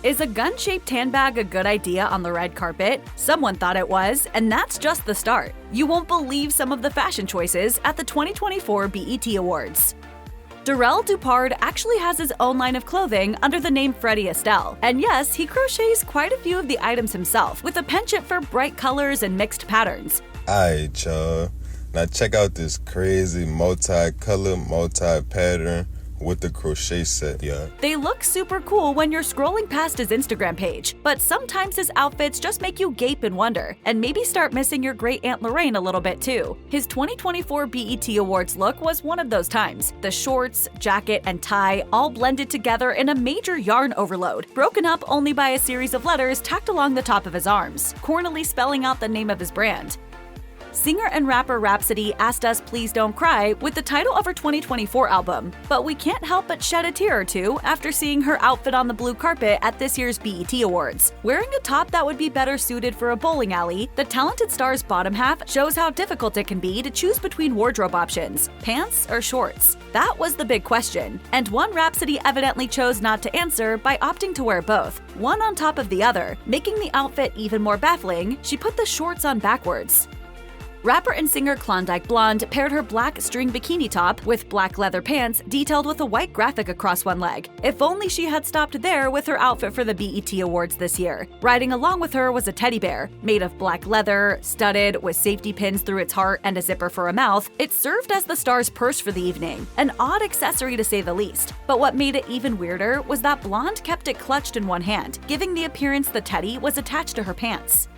Is a gun-shaped handbag a good idea on the red carpet? Someone thought it was, and that's just the start. You won't believe some of the fashion choices at the 2024 BET Awards. Durrell Dupard actually has his own line of clothing under the name Freddie Estelle. And yes, he crochets quite a few of the items himself, with a penchant for bright colors and mixed patterns. Alright, y'all. Now check out this crazy multi-color, multi-pattern with the crochet set, yeah. They look super cool when you're scrolling past his Instagram page, but sometimes his outfits just make you gape and wonder, and maybe start missing your great Aunt Lorraine a little bit too. His 2024 BET Awards look was one of those times. The shorts, jacket, and tie all blended together in a major yarn overload, broken up only by a series of letters tacked along the top of his arms, cornily spelling out the name of his brand. Singer and rapper Rapsody asked us please don't cry with the title of her 2024 album, but we can't help but shed a tear or two after seeing her outfit on the blue carpet at this year's BET Awards. Wearing a top that would be better suited for a bowling alley, the talented star's bottom half shows how difficult it can be to choose between wardrobe options, pants or shorts. That was the big question, and one Rapsody evidently chose not to answer by opting to wear both, one on top of the other, making the outfit even more baffling. She put the shorts on backwards. Rapper and singer Klondike Blonde paired her black string bikini top with black leather pants detailed with a white graphic across one leg. If only she had stopped there with her outfit for the BET Awards this year. Riding along with her was a teddy bear, made of black leather, studded with safety pins through its heart and a zipper for a mouth. It served as the star's purse for the evening, an odd accessory to say the least. But what made it even weirder was that Blonde kept it clutched in one hand, giving the appearance the teddy was attached to her pants.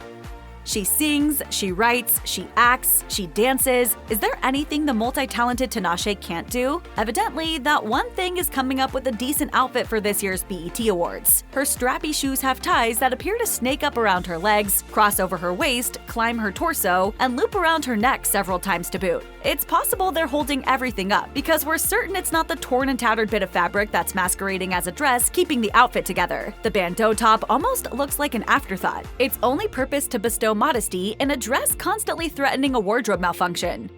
She sings, she writes, she acts, she dances. Is there anything the multi-talented Tinashe can't do? Evidently, that one thing is coming up with a decent outfit for this year's BET Awards. Her strappy shoes have ties that appear to snake up around her legs, cross over her waist, climb her torso, and loop around her neck several times to boot. It's possible they're holding everything up, because we're certain it's not the torn and tattered bit of fabric that's masquerading as a dress keeping the outfit together. The bandeau top almost looks like an afterthought, its only purpose to bestow modesty in a dress constantly threatening a wardrobe malfunction.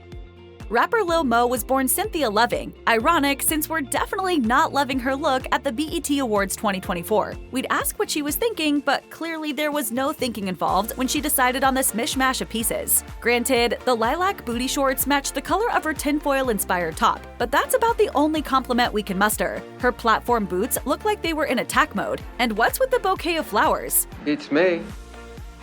Rapper Lil Mo was born Cynthia Loving. Ironic, since we're definitely not loving her look at the BET Awards 2024. We'd ask what she was thinking, but clearly there was no thinking involved when she decided on this mishmash of pieces. Granted, the lilac booty shorts match the color of her tinfoil-inspired top, but that's about the only compliment we can muster. Her platform boots look like they were in attack mode. And what's with the bouquet of flowers? It's me.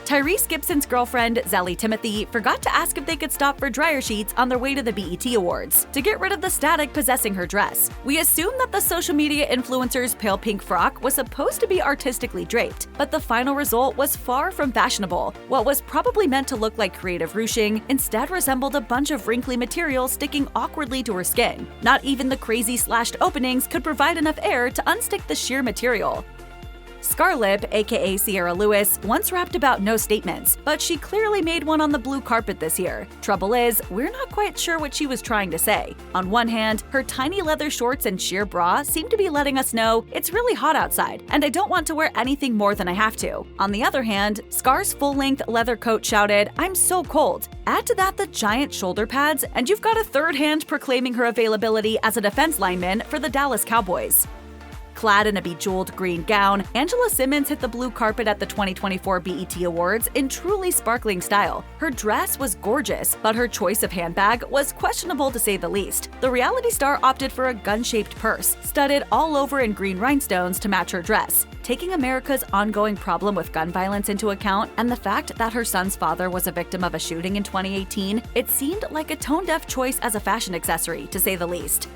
Tyrese Gibson's girlfriend, Zelie Timothy, forgot to ask if they could stop for dryer sheets on their way to the BET Awards to get rid of the static possessing her dress. We assume that the social media influencer's pale pink frock was supposed to be artistically draped, but the final result was far from fashionable. What was probably meant to look like creative ruching instead resembled a bunch of wrinkly material sticking awkwardly to her skin. Not even the crazy slashed openings could provide enough air to unstick the sheer material. ScarLip, aka Sierra Lewis, once rapped about no statements, but she clearly made one on the blue carpet this year. Trouble is, we're not quite sure what she was trying to say. On one hand, her tiny leather shorts and sheer bra seem to be letting us know it's really hot outside, and I don't want to wear anything more than I have to. On the other hand, Scar's full-length leather coat shouted, "I'm so cold." Add to that the giant shoulder pads, and you've got a third hand proclaiming her availability as a defense lineman for the Dallas Cowboys. Clad in a bejeweled green gown, Angela Simmons hit the blue carpet at the 2024 BET Awards in truly sparkling style. Her dress was gorgeous, but her choice of handbag was questionable to say the least. The reality star opted for a gun-shaped purse, studded all over in green rhinestones to match her dress. Taking America's ongoing problem with gun violence into account and the fact that her son's father was a victim of a shooting in 2018, it seemed like a tone-deaf choice as a fashion accessory, to say the least.